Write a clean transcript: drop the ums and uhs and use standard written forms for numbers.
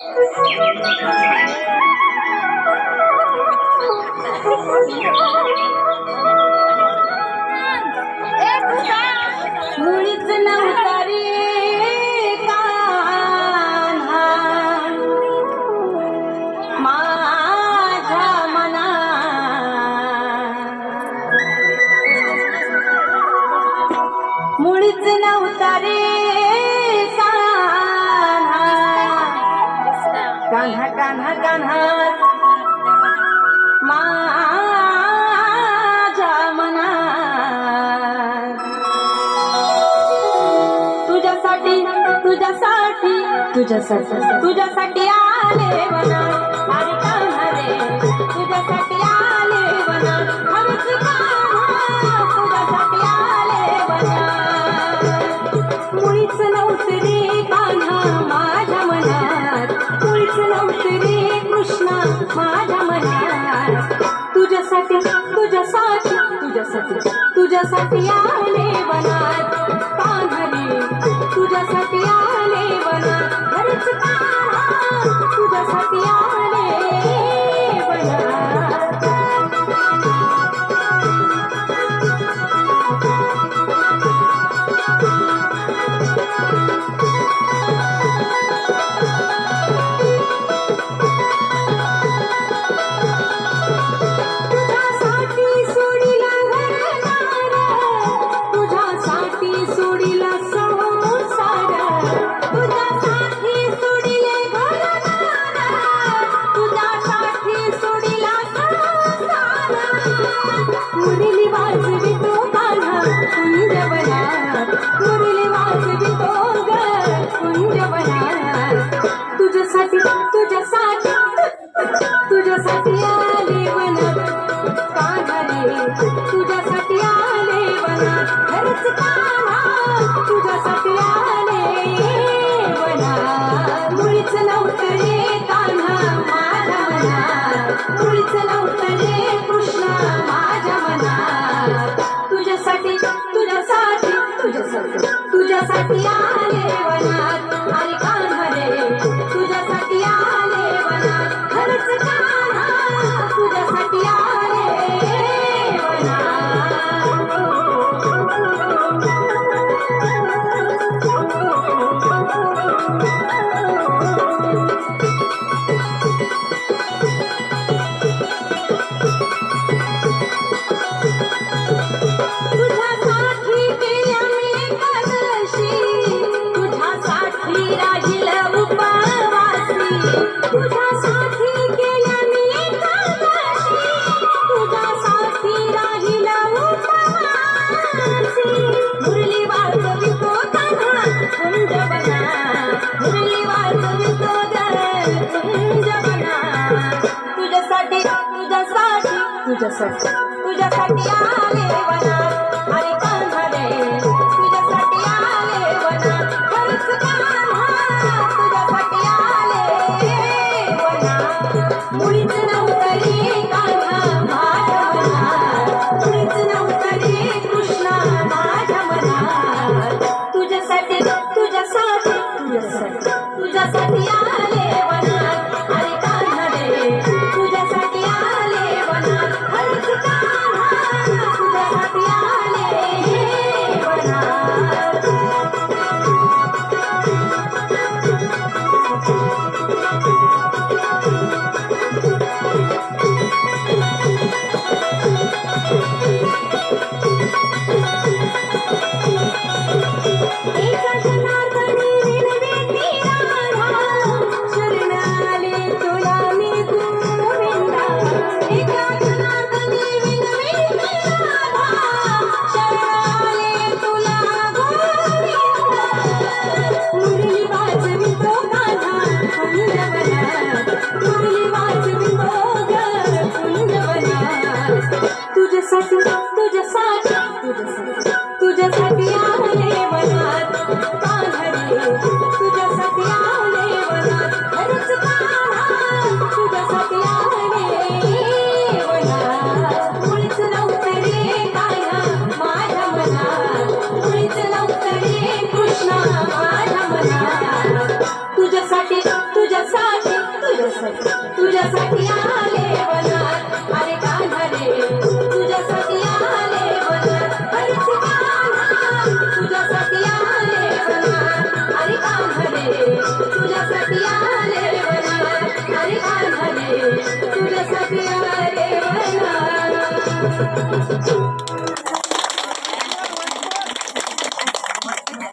मुळीच नव्हता रे कान्हा माझ्या मनात, मुळीच नव्हता रे कान्हा कान्हा कान्हा माझ्या मनात, तुझ्यासाठी तुझ्यासाठी तुझ्यासाठी तुझ्यासाठी आले वना अरे कान्हा रे, तुझ्यासाठी आले वना हरच कान्हा, तुझ्यासाठी आले वना. मुळीच नव्हते रे कान्हा माझ्या मनात, मुळीच नव्हते रे कृष्णा माझ्या मनात, तुझ्यासाठी तुझ्यासाठी तुझ्यासाठी तुझ्यासाठी आले वनात कान्हा रे, तुझ्यासाठी आले वनात हरच कान्हा, तुझ्यासाठी आले वनात. मुरली वाजवी तो कान्हा कुंजवनात, मुरली वाजवी तो ग कुंजवनात, तुझ्यासाठी तुझ्यासाठी तुझ्यासाठी आले वनात कान्हा रे, तुझ्यासाठी आले वनात खरंच कान्हा, तुझ्यासाठी आले वनात. मुळीच नव्हतं रे कान्हा माझ्या मनात, मुळीच नव्हतं रे कृष्णा माझ्या मनात, तुझ्यासाठी तुझ्यासाठी तुझ्यासाठी तुझ्यासाठी आले वनात अरे कान्हा रे, तुझ्यासाठी आले वनात खरंच कान्हा, तुझ्यासाठी आले तुझ्यासाठी केल्या मी एकादशी, तुझ्यासाठी राहिलं उपवासी, तुझ्यासाठी केल्या मी एकादशी, तुझ्यासाठी राहिलं उपवासी. मुरली वाजवी तो कान्हा कुंजवनात, मुरली वाजवी तो कुंजवनात, तुझ्यासाठी तुझ्यासाठी तुझ्यासाठी तुझ्यासाठी आले वनात अरे कान्हा रे, तुझ्यासाठी आले वनात खरंच कान्हा, तुझ्यासाठी आले वनात. मुळीच नव्हतं रे कान्हा माझ्या मनात, मुळीच नव्हतं रे कृष्णा माझ्या मनात, तुझ्यासाठी तुझ्यासाठी तुझ्यासाठी तुझ्यासाठी आले वनात अरे कान्हा रे, तुझ्यासाठी आले वनात खरंच कान्हा, तुझ्यासाठी